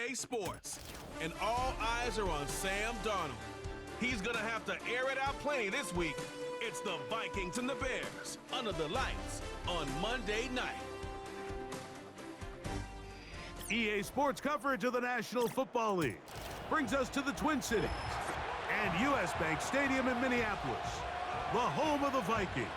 EA Sports, and all eyes are on Sam Darnold. He's going to have to air it out plenty this week. It's the Vikings and the Bears under the lights on Monday night. EA Sports coverage of the National Football League brings us to the Twin Cities and U.S. Bank Stadium in Minneapolis, the home of the Vikings.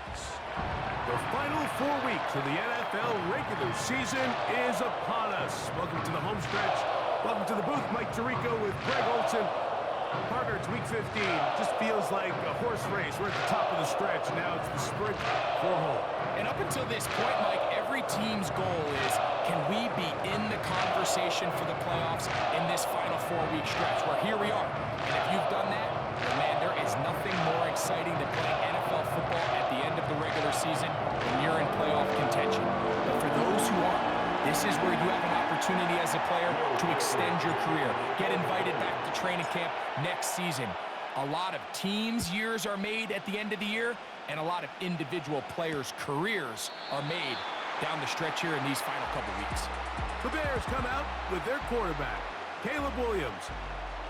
The final 4 weeks of the NFL regular season is upon us. Welcome to the home stretch. Welcome to the booth. Mike Tirico with Greg Olson. Partner, it's week 15. Just feels like a horse race. We're at the top of the stretch. Now it's the sprint for home. And up until this point, Mike, every team's goal is, can we be in the conversation for the playoffs in this final 4-week stretch? Where here we are. And if you've done that, well, man, there is nothing more exciting than playing NFL football at the end of the regular season when you're in playoff contention. But for those who aren't, this is where you have an opportunity as a player to extend your career, get invited back to training camp next season. A lot of teams' years are made at the end of the year, and a lot of individual players' careers are made down the stretch here in these final couple weeks. The Bears come out with their quarterback, Caleb Williams.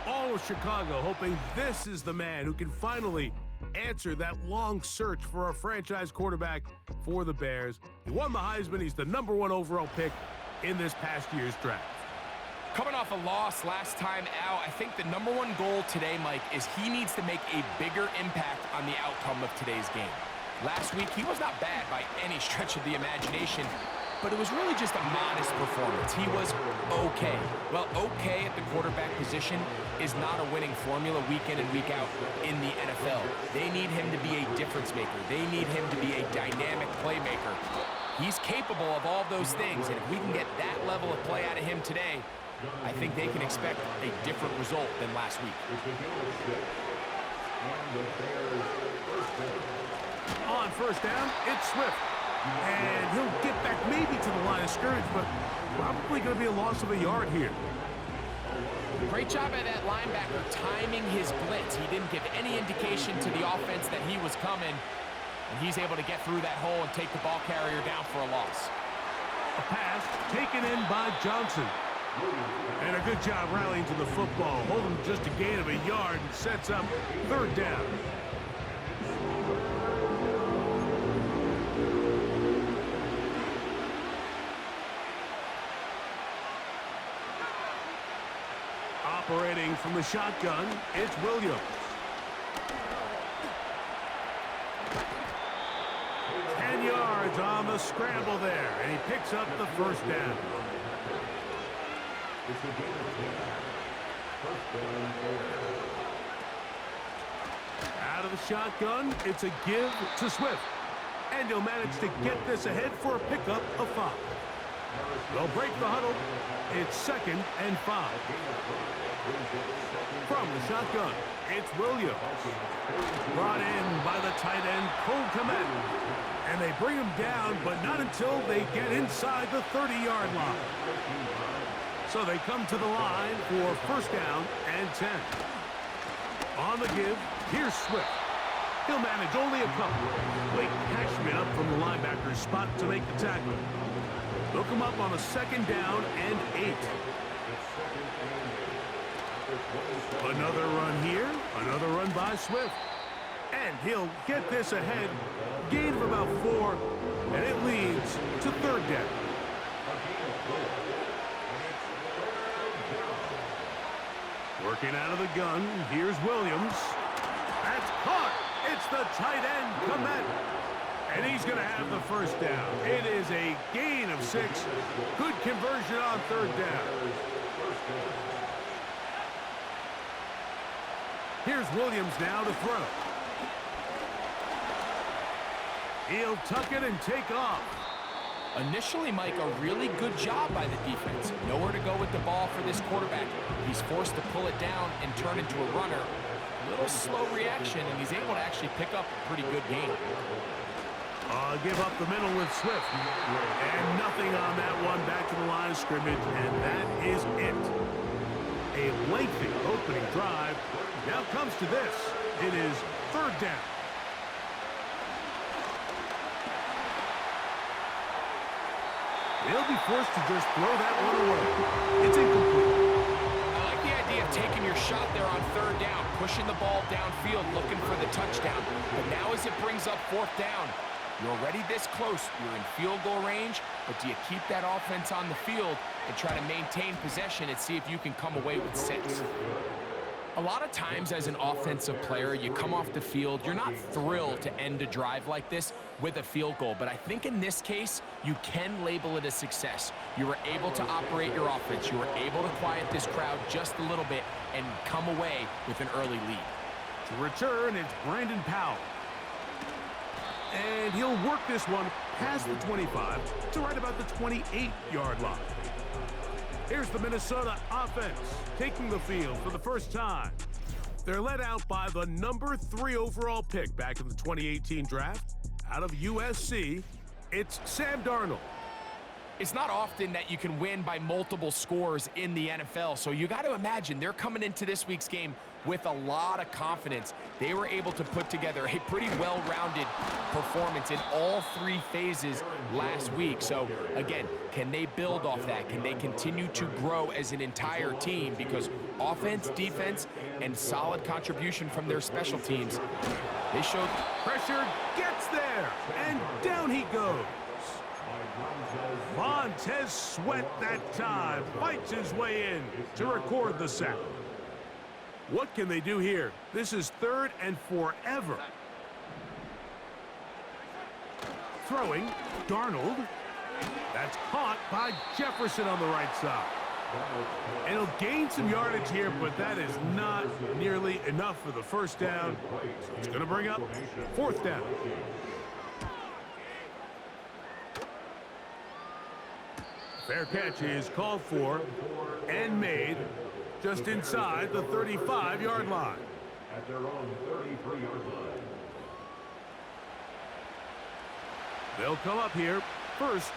All of Chicago hoping this is the man who can finally answer that long search for a franchise quarterback for the Bears. He won the Heisman. He's the #1 overall pick in this past year's draft. Coming off a loss last time out, I think the #1 goal today, Mike, is he needs to make a bigger impact on the outcome of today's game. Last week, he was not bad by any stretch of the imagination, but it was really just a modest performance. He was okay. Well, okay at the quarterback position is not a winning formula week in and week out in the NFL. They need him to be a difference maker. They need him to be a dynamic playmaker. He's capable of all those things, and if we can get that level of play out of him today, I think they can expect a different result than last week. On first down, it's Swift. And he'll get back maybe to the line of scrimmage, but probably going to be a loss of a yard here. Great job by that linebacker timing his blitz. He didn't give any indication to the offense that he was coming, and he's able to get through that hole and take the ball carrier down for a loss. A pass taken in by Johnson. And a good job rallying to the football, holding just a gain of a yard and sets up third down. Operating from the shotgun, it's Williams. 10 yards on the scramble there, and he picks up the first down. Out of the shotgun, it's a give to Swift. And he'll manage to get this ahead for a pickup of 5. They'll break the huddle. It's 2nd and 5. From the shotgun, it's Williams. Brought in by the tight end, Cole Kmet. And they bring him down, but not until they get inside the 30-yard line. So they come to the line for first down and 10. On the give, here's Swift. He'll manage only a couple. Blake Cashman up from the linebacker's spot to make the tackle. They'll come up on a 2nd down and 8. Another run here, another run by Swift. And he'll get this ahead. Gain of about 4, and it leads to third down. Working out of the gun, here's Williams. That's caught. It's the tight end, Kmet. And he's going to have the first down. It is a gain of 6. Good conversion on third down. Here's Williams now to throw. He'll tuck it and take off. Initially, Mike, a really good job by the defense. Nowhere to go with the ball for this quarterback. He's forced to pull it down and turn into a runner. A little slow reaction, and he's able to actually pick up a pretty good game. Give up the middle with Swift. And nothing on that one. Back to the line of scrimmage, and that is it. A lengthy opening drive. Now comes to this. It is third down. They'll be forced to just throw that one away. It's incomplete. pushing the ball downfield, looking for the touchdown. But now as it brings up 4th down, you're already this close. You're in field goal range, but do you keep that offense on the field and try to maintain possession and see if you can come away with 6? A lot of times as an offensive player, you come off the field, you're not thrilled to end a drive like this with a field goal. But I think in this case, you can label it a success. You were able to operate your offense. You were able to quiet this crowd just a little bit and come away with an early lead. To return, it's Brandon Powell. And he'll work this one past the 25 to right about the 28-yard line. Here's the Minnesota offense taking the field for the first time. They're led out by the number 3 overall pick back in the 2018 draft. Out of USC, it's Sam Darnold. It's not often that you can win by multiple scores in the NFL, so you got to imagine they're coming into this week's game with a lot of confidence. They were able to put together a pretty well-rounded performance in all 3 phases last week. So, again, can they build off that? Can they continue to grow as an entire team? Because offense, defense, and solid contribution from their special teams, they showed. Pressure gets there, and down he goes. Montez Sweat that time fights his way in to record the sack. What can they do here? This is 3rd and forever. Throwing, Darnold. That's caught by Jefferson on the right side. And he'll gain some yardage here, but that is not nearly enough for the first down. So it's going to bring up 4th down. Fair catch is called for and made just inside the 35-yard line. At their own 33-yard line. They'll come up here 1st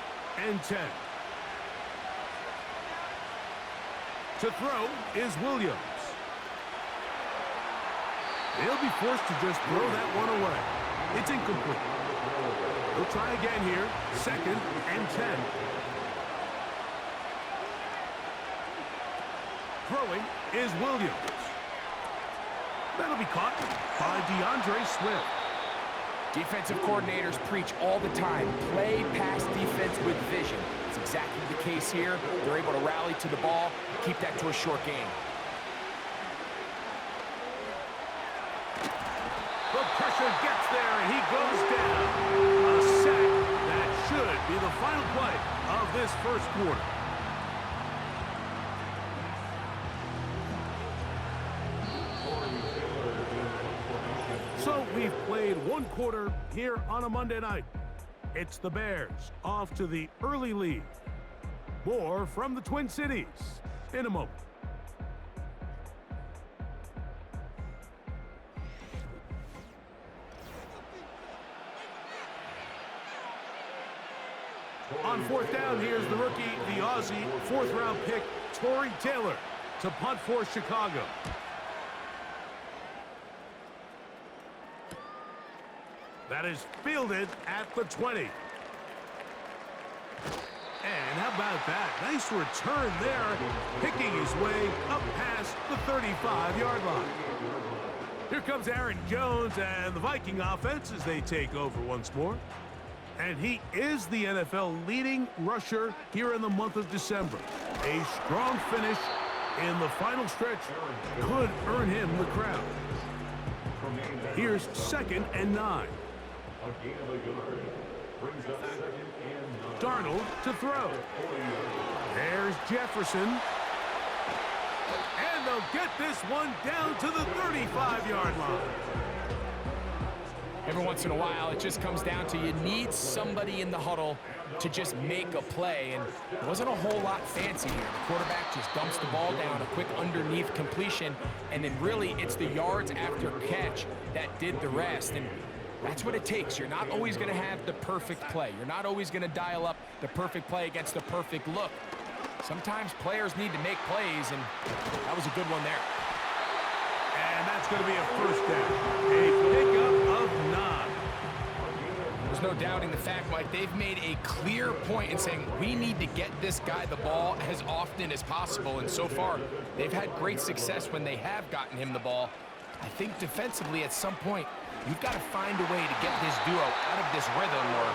and 10. To throw is Williams. They'll be forced to just throw that one away. It's incomplete. They'll try again here, 2nd and 10. Throwing is Williams. That'll be caught by DeAndre Swift. Defensive coordinators preach all the time, play pass defense with vision. It's exactly the case here. They're able to rally to the ball, keep that to a short game. The pressure gets there, and he goes down. A sack that should be the final play of this first quarter. So we've played 1 quarter here on a Monday night. It's the Bears off to the early lead. More from the Twin Cities in a moment. On 4th down, here's the rookie, the Aussie, 4th-round pick, Torrey Taylor, to punt for Chicago. That is fielded at the 20. And how about that? Nice return there, picking his way up past the 35-yard line. Here comes Aaron Jones and the Viking offense as they take over once more. And he is the NFL leading rusher here in the month of December. A strong finish in the final stretch could earn him the crowd. Here's 2nd and 9. Darnold to throw. There's Jefferson. And they'll get this one down to the 35-yard line. Every once in a while, it just comes down to you need somebody in the huddle to just make a play, and it wasn't a whole lot fancy here. The quarterback just dumps the ball down, a quick underneath completion, and then really it's the yards after catch that did the rest, and that's what it takes. You're not always going to have the perfect play. You're not always going to dial up the perfect play against the perfect look. Sometimes players need to make plays, and that was a good one there. And that's going to be a first down. A pickup of 9. There's no doubting the fact, Mike, they've made a clear point in saying we need to get this guy the ball as often as possible. And so far, they've had great success when they have gotten him the ball. I think defensively at some point, you've got to find a way to get this duo out of this rhythm or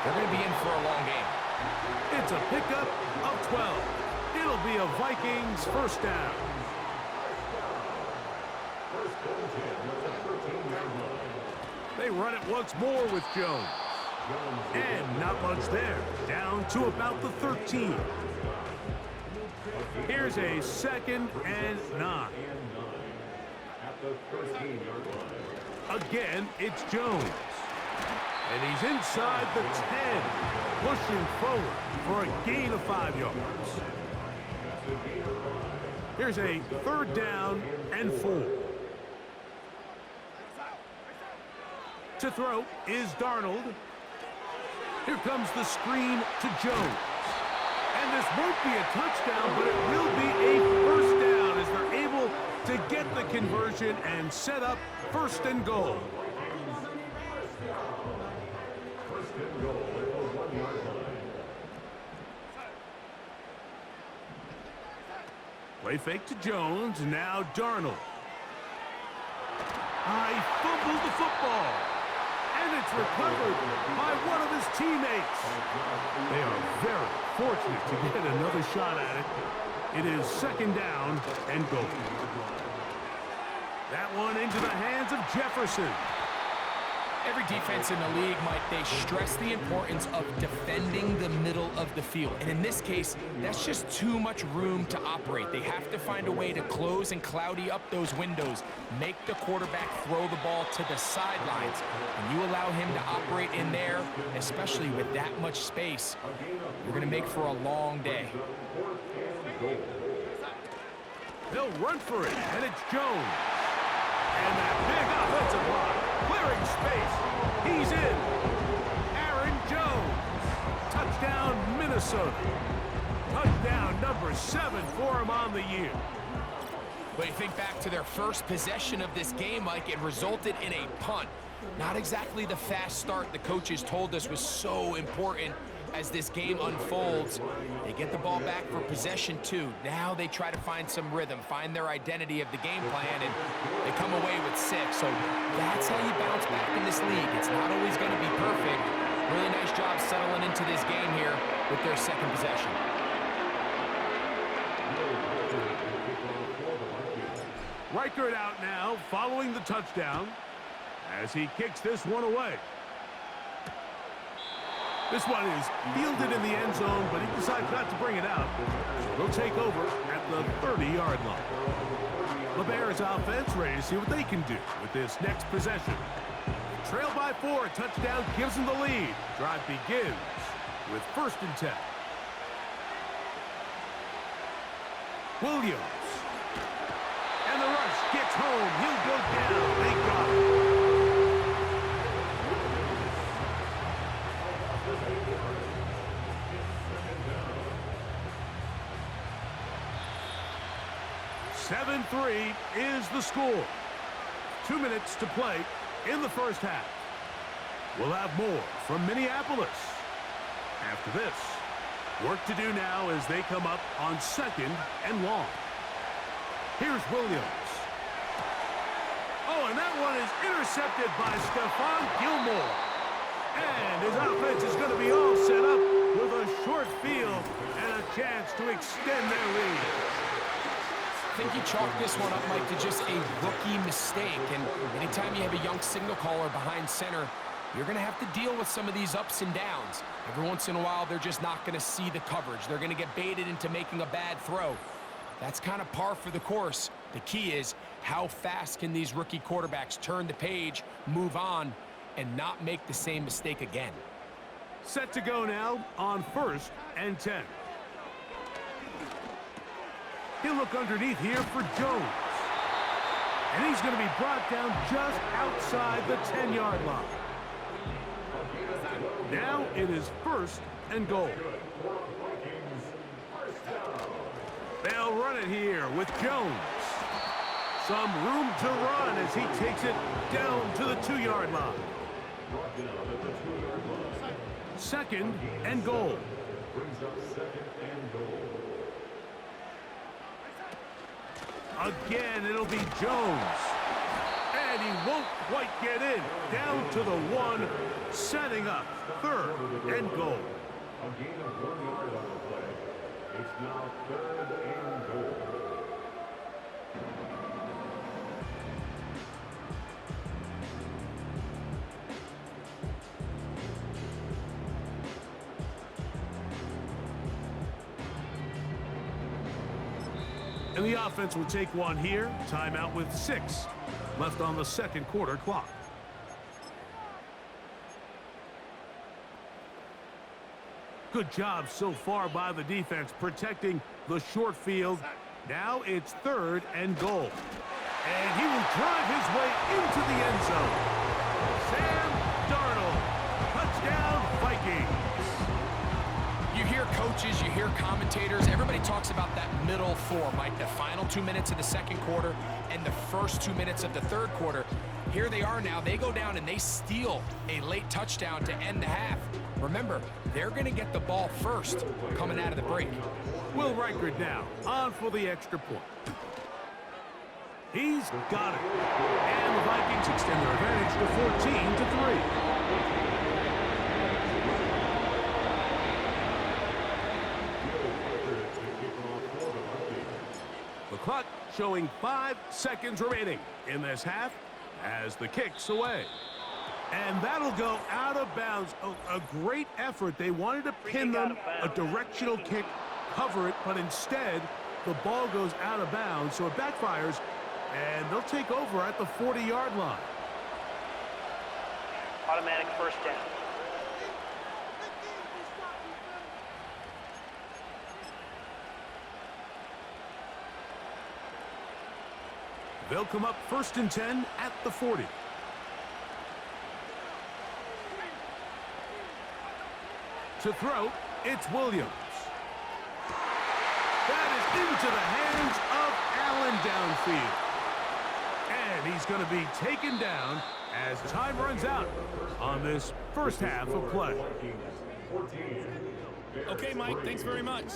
they're going to be in for a long game. It's a pickup of 12. It'll be a Vikings first down. They run it once more with Jones. And not much there. Down to about the 13. Here's a 2nd and 9. Again, it's Jones. And he's inside the 10, pushing forward for a gain of 5 yards. Here's a 3rd down and 4. To throw is Darnold. Here comes the screen to Jones. And this won't be a touchdown, but it will be a first down as they're able to get the conversion and set up 1st and goal. Play fake to Jones, now Darnold. I fumbled the football. And it's recovered by one of his teammates. They are very fortunate to get another shot at it. It is 2nd down and goal. That one into the hands of Jefferson. Every defense in the league, Mike, they stress the importance of defending the middle of the field. And in this case, that's just too much room to operate. They have to find a way to close and cloudy up those windows, make the quarterback throw the ball to the sidelines. And you allow him to operate in there, especially with that much space, you're going to make for a long day. They'll run for it, and it's Jones. And that big offensive line. Clearing space. He's in. Aaron Jones. Touchdown, Minnesota. Touchdown number 7 for him on the year. But you think back to their first possession of this game, Mike, it resulted in a punt. Not exactly the fast start the coaches told us was so important as this game unfolds. They get the ball back for possession 2. Now they try to find some rhythm, find their identity of the game plan, and they come away with 6. So that's how you bounce back in this league. It's not always going to be perfect. Really nice job settling into this game here with their 2nd possession. Reichert out now, following the touchdown, as he kicks this one away. This one is fielded in the end zone, but he decides not to bring it out. So they'll take over at the 30-yard line. The Bears offense ready to see what they can do with this next possession. Trailed by 4, a touchdown gives them the lead. Drive begins with 1st and 10. Williams. And the rush gets home. He'll go down. They got it. (7-3) is the score. 2 minutes to play in the first half. We'll have more from Minneapolis. After this, work to do now as they come up on 2nd and long. Here's Williams. Oh, and that one is intercepted by Stephon Gilmore. And his offense is going to be all set up with a short field and a chance to extend their lead. I think you chalk this one up, Mike, to just a rookie mistake. And anytime you have a young signal caller behind center, you're going to have to deal with some of these ups and downs. Every once in a while, they're just not going to see the coverage. They're going to get baited into making a bad throw. That's kind of par for the course. The key is how fast can these rookie quarterbacks turn the page, move on, and not make the same mistake again. Set to go now on 1st and 10. He'll look underneath here for Jones. And he's going to be brought down just outside the 10-yard line. Now it is 1st and goal. They'll run it here with Jones. Some room to run as he takes it down to the 2-yard line. 2nd and goal. Again, it'll be Jones. he won't quite get in. Down to the 1, setting up 3rd and goal. A gain of 1 yard on the play. It's now 3rd and goal. And the offense will take one here. Timeout with 6 left on the second quarter clock. Good job so far by the defense protecting the short field. Now it's 3rd and goal. And he will drive his way into the end zone. Sam Darnold. Touchdown, Vikings. You hear coaches, you hear commentators, everybody talks about that middle 4, Mike, the final 2 minutes of the second quarter and the first 2 minutes of the third quarter. Here they are now. They go down and they steal a late touchdown to end the half. Remember, they're going to get the ball first coming out of the break. Will Reichard now on for the extra point. He's got it. And the Vikings extend their advantage to 14-3. The clock showing 5 seconds remaining in this half as the kick's away. And that'll go out of bounds. A great effort. They wanted to pin them, a directional kick, cover it, but instead the ball goes out of bounds, so it backfires, and they'll take over at the 40-yard line. Automatic first down. They'll come up 1st and 10 at the 40. To throw, it's Williams. That is into the hands of Allen downfield. And he's going to be taken down as time runs out on this first half of play. Okay, Mike, thanks very much.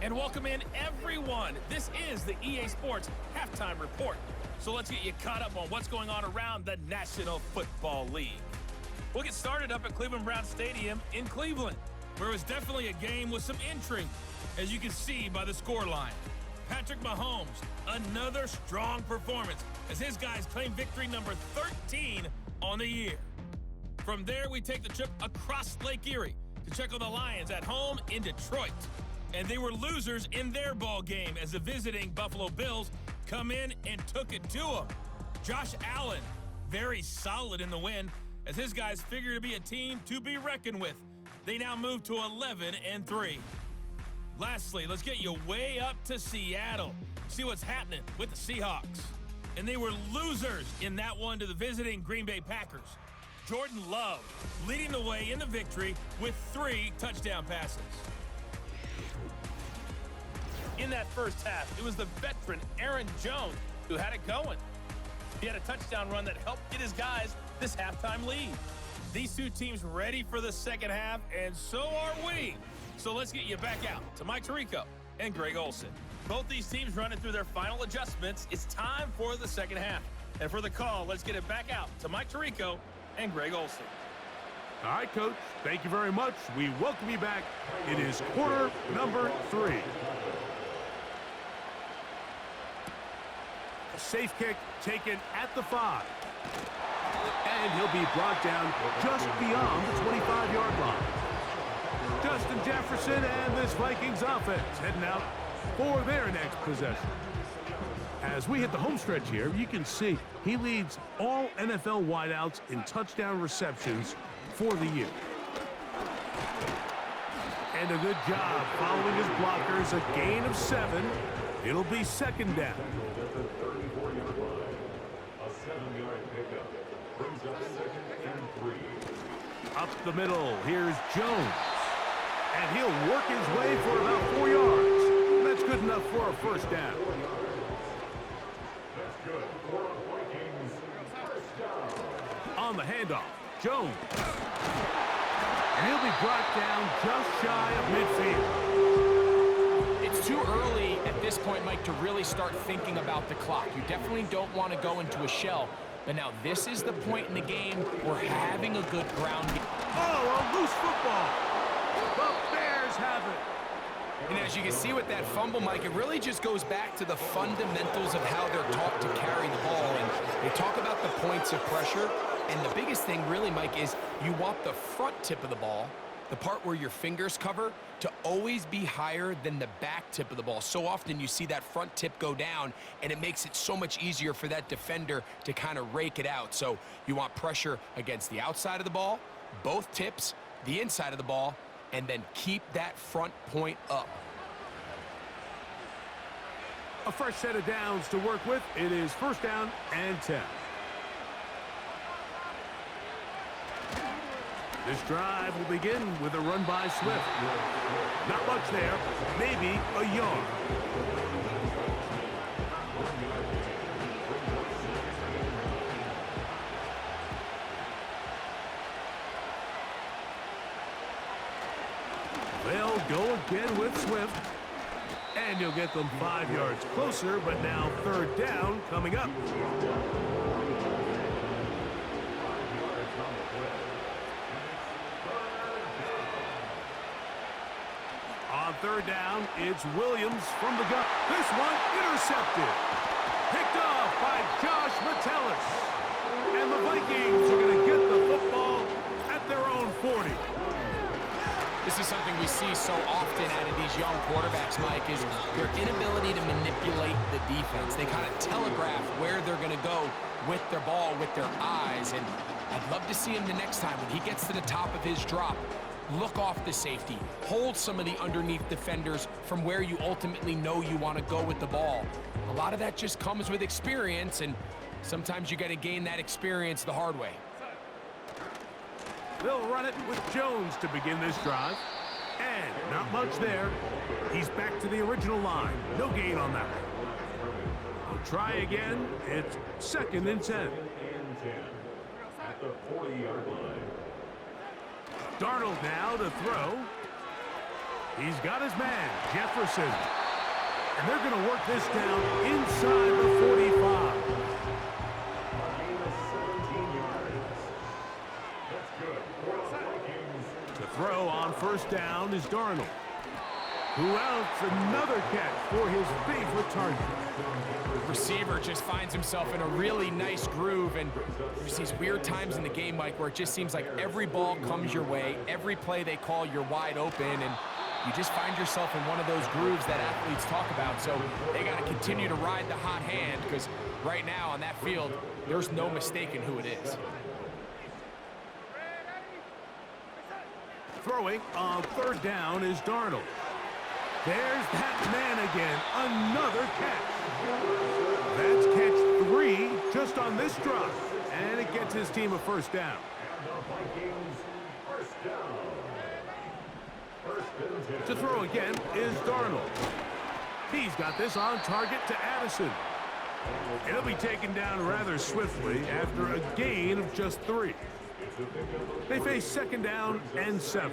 And welcome in, everyone. This is the EA Sports Halftime Report. So let's get you caught up on what's going on around the National Football League. We'll get started up at Cleveland Brown Stadium in Cleveland, where it was definitely a game with some intrigue, as you can see by the scoreline. Patrick Mahomes, another strong performance as his guys claim victory number 13 on the year. From there, we take the trip across Lake Erie to check on the Lions at home in Detroit. And they were losers in their ball game as the visiting Buffalo Bills come in and took it to them. Josh Allen, very solid in the win as his guys figure to be a team to be reckoned with. They now move to 11-3. Lastly, let's get you way up to Seattle. See what's happening with the Seahawks. And they were losers in that one to the visiting Green Bay Packers. Jordan Love leading the way in the victory with 3 touchdown passes. In that first half, it was the veteran Aaron Jones who had it going. He had a touchdown run that helped get his guys this halftime lead. These two teams ready for the second half, and so are we. So let's get you back out to Mike Tirico and Greg Olsen. Both these teams running through their final adjustments. It's time for the second half. And for the call, let's get it back out to Mike Tirico and Greg Olsen. All right, Coach, thank you very much. We welcome you back. It is quarter number 3. A safe kick taken at the 5. And he'll be brought down just beyond the 25-yard line. Justin Jefferson and this Vikings offense heading out for their next possession. As we hit the home stretch here, you can see he leads all NFL wideouts in touchdown receptions for the year. And a good job following his blockers, a gain of 7. It'll be second down. A 7-yard pickup brings up 2nd and 3. Up the middle, here's Jones. And he'll work his way for about 4 yards. That's good enough for a first down. That's good for a Vikings first down. On the handoff, Jones. And he'll be brought down just shy of midfield. It's too early at this point, Mike, to really start thinking about the clock. You definitely don't want to go into a shell. But now this is the point in the game where having a good ground game. Oh, a loose football. The Bears have it. And as you can see with that fumble, Mike, it really just goes back to the fundamentals of how they're taught to carry the ball. And they talk about the points of pressure. And the biggest thing really, Mike, is you want the front tip of the ball, the part where your fingers cover, to always be higher than the back tip of the ball. So often you see that front tip go down, and it makes it so much easier for that defender to kind of rake it out. So you want pressure against the outside of the ball, both tips, the inside of the ball, and then keep that front point up. A fresh set of downs to work with. It is first down and 10. This drive will begin with a run by Swift. Not much there, maybe a yard. They'll go again with Swift. And you'll get them 5 yards closer, but now third down coming up. On third down, it's Williams from the gun. This one intercepted. Picked off by Josh Metellus. And the Vikings are going to get the football at their own 40. This is something we see so often out of these young quarterbacks, Mike, is their inability to manipulate the defense. They kind of telegraph where they're going to go with their ball, with their eyes. And I'd love to see him the next time when he gets to the top of his drop. Look off the safety. Hold some of the underneath defenders from where you ultimately know you want to go with the ball. A lot of that just comes with experience, and sometimes you got to gain that experience the hard way. They'll run it with Jones to begin this drive. And not much there. He's back to the original line. No gain on that one. We'll try again. It's second and 10. At the 40-yard line. Darnold now to throw. He's got his man, Jefferson. And they're going to work this down inside the 45. To throw on first down is Darnold. Who else? Another catch for his favorite target. Receiver just finds himself in a really nice groove, and there's these weird times in the game, Mike, where it just seems like every ball comes your way, every play they call, you're wide open, and you just find yourself in one of those grooves that athletes talk about. So they got to continue to ride the hot hand, because right now on that field, there's no mistaking who it is. Throwing on third down is Darnold. There's that man again. Another catch. That's catch 3 just on this drive. And it gets his team a first down. To throw again is Darnold. He's got this on target to Addison. He'll be taken down rather swiftly after a gain of just 3. They face second down and 7.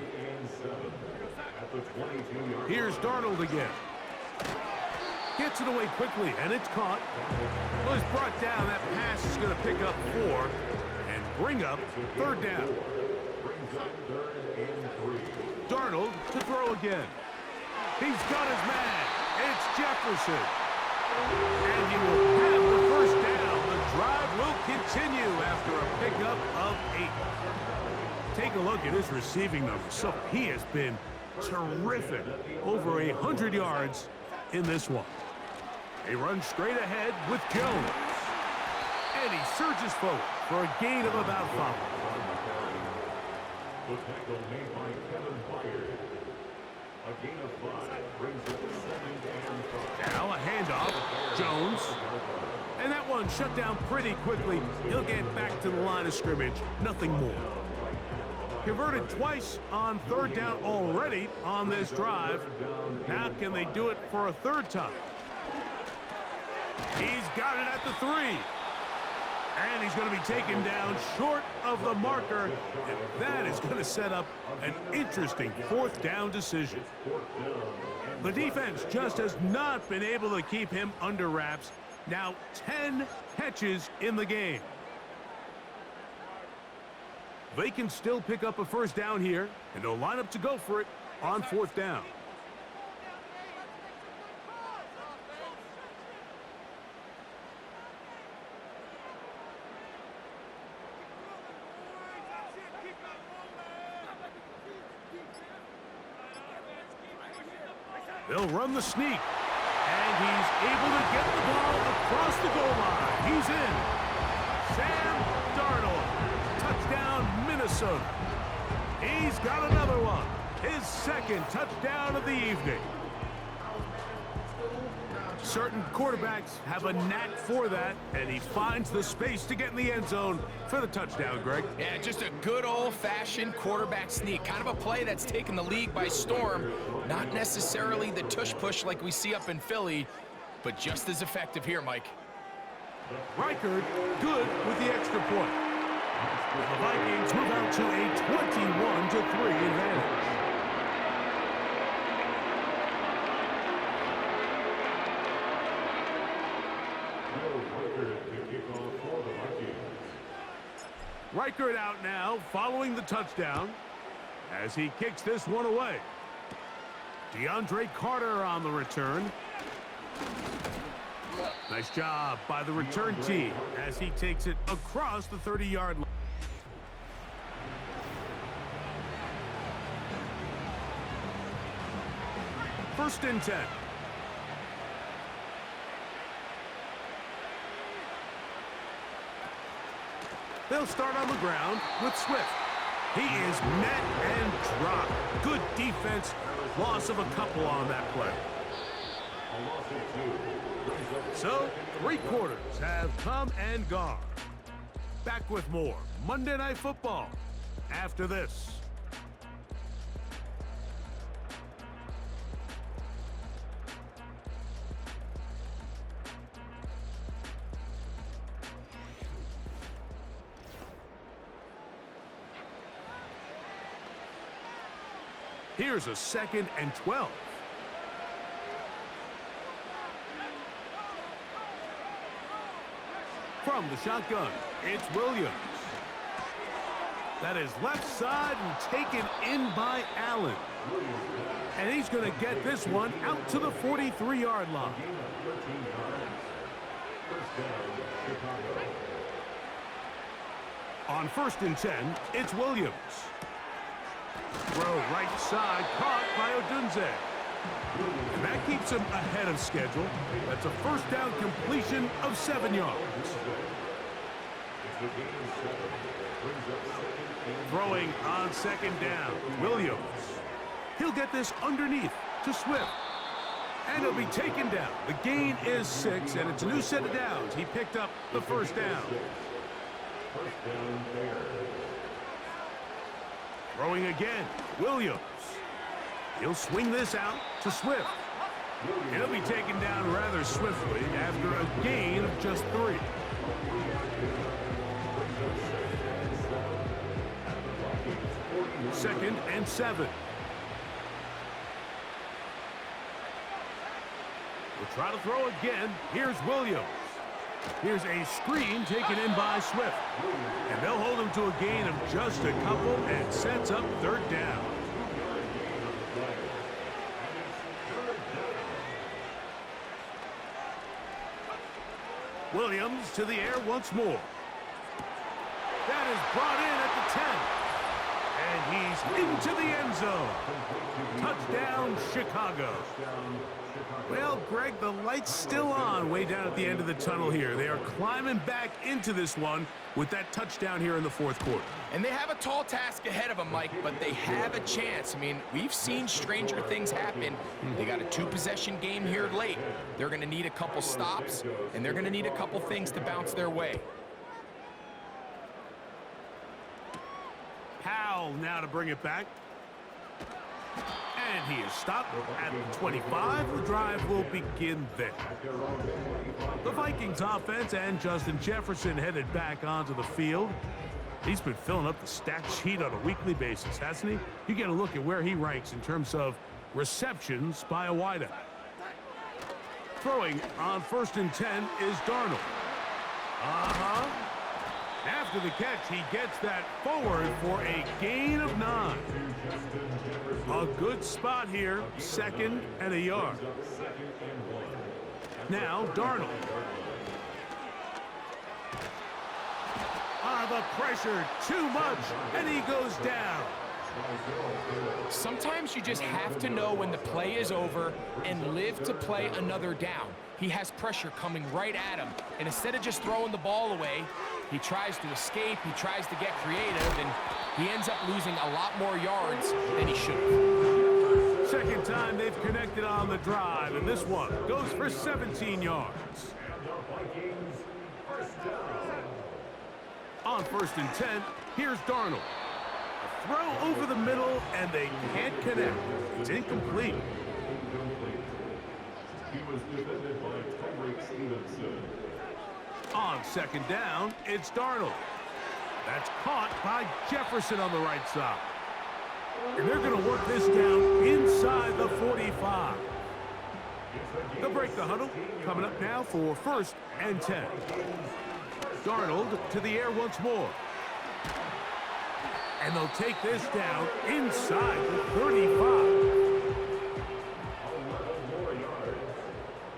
Here's Darnold again. Gets it away quickly, and it's caught. Well, it's brought down. That pass is going to pick up 4 and bring up third down. Darnold to throw again. He's got his man. It's Jefferson. And he will have the first down. The drive will continue after a pickup of 8. Take a look at his receiving numbers. So he has been terrific. Over 100 yards in this one. They run straight ahead with Jones. And he surges forward for a gain of about 5. The tackle made by Kevin Byard. A gain of 5 brings up 7 and 5. Now a handoff. Jones. And that one shut down pretty quickly. He'll get back to the line of scrimmage. Nothing more. Converted twice on third down already on this drive. Now can they do it for a third time? He's got it at the 3. And he's going to be taken down short of the marker. And that is going to set up an interesting fourth down decision. The defense just has not been able to keep him under wraps. Now 10 catches in the game. They can still pick up a first down here, and they'll line up to go for it on 4th down. They'll run the sneak, and he's able to get the ball across the goal line. He's in. Sam Darnold, touchdown Minnesota. He's got another one, his 2nd touchdown of the evening. Certain quarterbacks have a knack for that, and he finds the space to get in the end zone for the touchdown, Greg. Yeah, just a good old-fashioned quarterback sneak. Kind of a play that's taken the league by storm. Not necessarily the tush-push like we see up in Philly, but just as effective here, Mike. Reichard good with the extra point. The Vikings move out to a 21-3 advantage. Reichard out now following the touchdown as he kicks this one away. DeAndre Carter on the return. Nice job by the return team as he takes it across the 30-yard line. First and 10. They'll start on the ground with Swift. He is met and dropped. Good defense. Loss of a couple on that play. So, 3 quarters have come and gone. Back with more Monday Night Football after this. Here's a 2nd and 12. From the shotgun, it's Williams. That is left side and taken in by Allen. And he's going to get this one out to the 43-yard line. On 1st and 10, it's Williams. Throw right side, caught by Odunze. And that keeps him ahead of schedule. That's a first down completion of 7 yards. Throwing on 2nd down, Williams. He'll get this underneath to Swift. And he'll be taken down. The gain is 6, and it's a new set of downs. He picked up the first down. Throwing again, Williams. He'll swing this out to Swift. He'll be taken down rather swiftly after a gain of just 3. Second and 7. We'll try to throw again. Here's Williams. Here's a screen taken in by Swift. And they'll hold him to a gain of just a couple and sets up 3rd down. Williams to the air once more. That is brought in at the 10. And he's into the end zone. Touchdown, Chicago. Well, Greg, the light's still on way down at the end of the tunnel here. They are climbing back into this one with that touchdown here in the 4th quarter. And they have a tall task ahead of them, Mike, but they have a chance. I mean, we've seen stranger things happen. They got a 2-possession game here late. They're going to need a couple stops, and they're going to need a couple things to bounce their way. Howell now to bring it back. And he is stopped at the 25. The drive will begin there. The Vikings offense and Justin Jefferson headed back onto the field. He's been filling up the stat sheet on a weekly basis, hasn't he? You get a look at where he ranks in terms of receptions by a wideout. Throwing on 1st and 10 is Darnold. After the catch, he gets that forward for a gain of 9. A good spot here, 2nd and a yard. Now, Darnold. The pressure, too much, and he goes down. Sometimes you just have to know when the play is over and live to play another down. He has pressure coming right at him, and instead of just throwing the ball away, he tries to escape, he tries to get creative, and he ends up losing a lot more yards than he should have. Second time they've connected on the drive, and this one goes for 17 yards. On 1st and 10, here's Darnold. A throw over the middle, and they can't connect. It's incomplete. He was defended by Tyreek Stevenson. On 2nd down, it's Darnold. That's caught by Jefferson on the right side. And they're going to work this down inside the 45. They'll break the huddle. Coming up now for 1st and 10. Darnold to the air once more. And they'll take this down inside the 35. 11 more yards.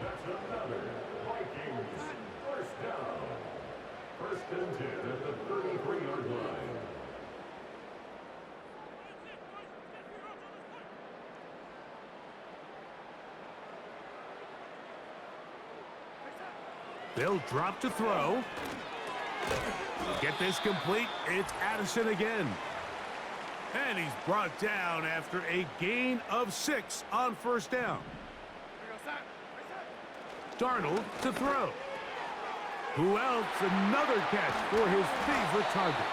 That's another Vikings first down. 1st and 10 at the 33-yard line. They'll drop to throw. Get this complete. It's Addison again. And he's brought down after a gain of 6 on 1st down. Darnold to throw. Who else? Another catch for his favorite target.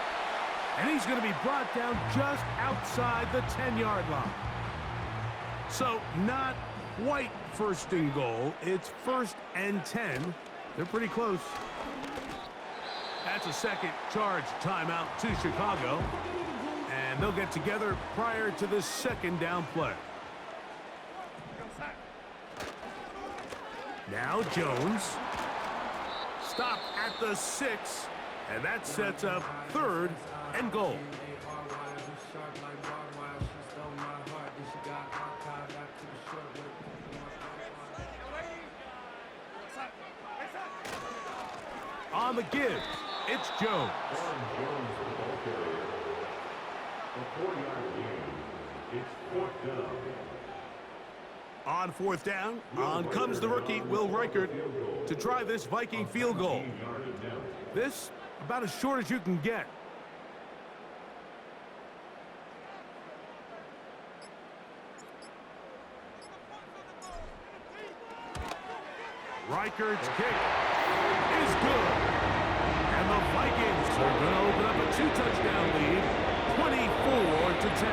And he's going to be brought down just outside the 10-yard line. So not quite 1st and goal. It's 1st and 10. They're pretty close. That's a second charge timeout to Chicago. And they'll get together prior to the 2nd down play. Now Jones. Stop at the 6. And that sets up 3rd and goal. On the give, it's Jones. A 4-yard gain. It's 4th down. On 4th down, on comes the rookie, Will Reichert, to try this Viking field goal. This, about as short as you can get. Reichert's kick is good. And the Vikings are going to open up a 2-touchdown lead, 24-10.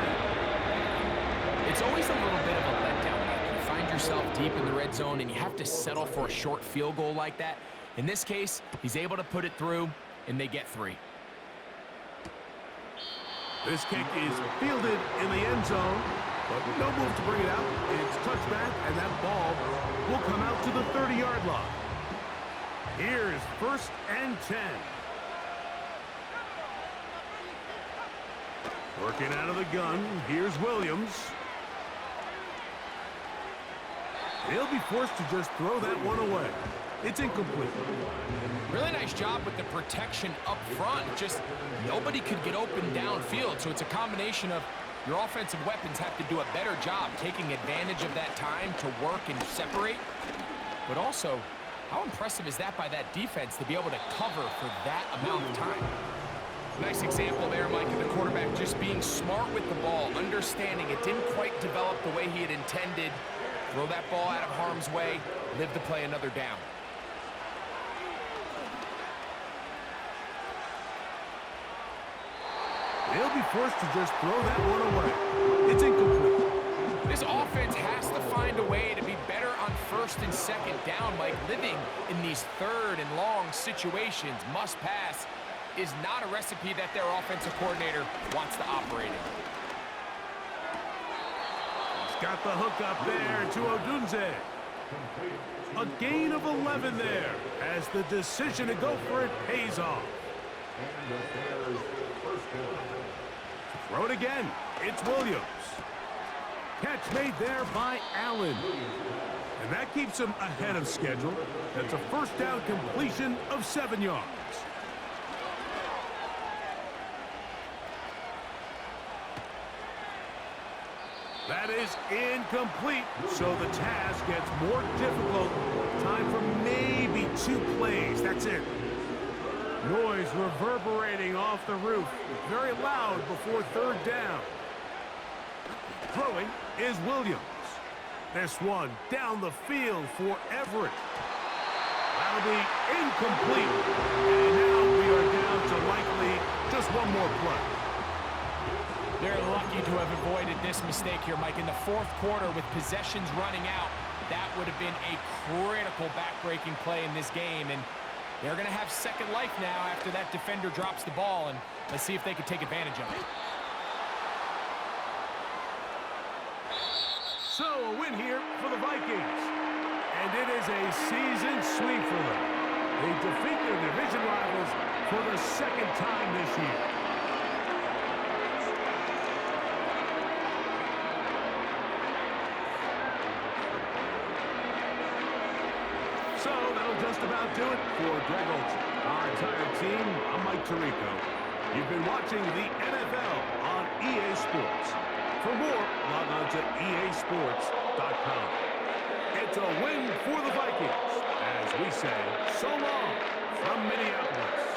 It's always a little bit of a letdown when you find yourself deep in the red zone and you have to settle for a short field goal like that. In this case, he's able to put it through, and they get 3. This kick is fielded in the end zone, but no move to bring it out. It's touchback, and that ball will come out to the 30-yard line. Here's 1st and 10. Working out of the gun, here's Williams. He'll be forced to just throw that one away. It's incomplete. Really nice job with the protection up front. Just nobody could get open downfield, so it's a combination of your offensive weapons have to do a better job taking advantage of that time to work and separate. But also, how impressive is that by that defense to be able to cover for that amount of time? Nice example there, Mike, of the quarterback just being smart with the ball, understanding it didn't quite develop the way he had intended. Throw that ball out of harm's way, live to play another down. They'll be forced to just throw that one away. It's incomplete. This offense has to find a way to be better on 1st and 2nd down. Like living in these 3rd and long situations, must pass, is not a recipe that their offensive coordinator wants to operate in. He's got the hook up there to Odunze. A gain of 11 there as the decision to go for it pays off. And the Bears first down. Throw it again. It's Williams. Catch made there by Allen. And that keeps him ahead of schedule. That's a first down completion of 7 yards. That is incomplete, so the task gets more difficult. Time for maybe 2 plays. That's it. Noise reverberating off the roof. Very loud before 3rd down. Throwing is Williams. This one down the field for Everett. That'll be incomplete. And now we are down to likely just one more play. They're lucky to have avoided this mistake here, Mike. In the 4th quarter, with possessions running out, that would have been a critical back-breaking play in this game. And they're going to have second life now after that defender drops the ball. And let's see if they can take advantage of it. So a win here for the Vikings. And it is a season sweep for them. They defeat their division rivals for the 2nd time this year. So that'll just about do it for Greg Olsen. Our entire team, I'm Mike Tirico. You've been watching the NFL on EA Sports. For more, log on to easports.com. It's a win for the Vikings, as we say so long from Minneapolis.